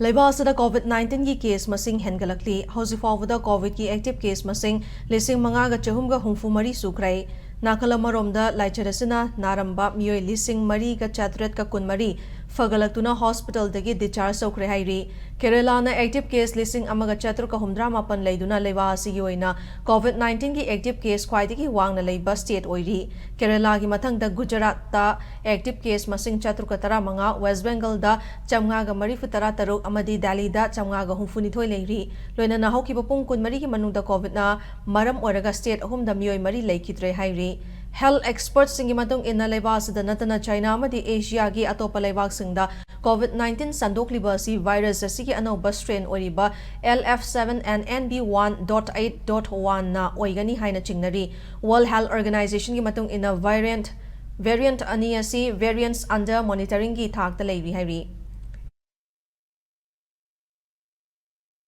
Leibasada COVID-19 की case मसिंग हेनगलकली हौजिफावदा कोविड की एक्टिव केस मसिंग लिसिंग मंगागा चहुमगा हुंफुमरी सुखरै नाकल अमरोमदा लाइचरसिना नारंबा मियोय लिसिंग मरीगा चातुरेटका कुनमरी फगलक्तुना हॉस्पिटलदगी डिस्चार्ज तौखरे हाइरी केरलाना एक्टिव केस लिसिंग अमगा चातुरका हुमद्रा मापन लैदुना लेबा असिगी ओइना COVID-19 की एक्टिव केस ख्वाइदगी वांगना लेबा स्टेट ओइरी केरला की मथंगदा गुजरातता एक्टिव केस मसिंग चातुरका तरामंगा वेस्ट बेंगलदा चमगागा मरीफुतरा तरुक अमदी दिल्लीदा चमगागा हुंफुनिथोय लेरी लोइना हौकिबा पुंग कुनमरी की मनुंगदा कोविडना मरम ओइरगा स्टेट अहुमदा मियोय मरी लेखिद्रे हाइरी हेल्थ एक्सपर्ट्स सिंगी मतुंग इन्ना लेबासदा नतना चाइना अमदी एशिया की अतोपा लेबाकसिंगदा COVID-19 संदोक्लिबा असि वायरस असिगी अनौबा स्ट्रेन ओइरिबा LF7 and NB1.8.1 ना ओइगनी हाइना चिंगनरी वर्ल्ड हेल्थ ऑर्गेनाइजेशन की मतुंग इन्ना वेरिएंट अनि असि वेरिएंट्स अंडर मॉनिटरिंग की थाकता लेबी हाइरी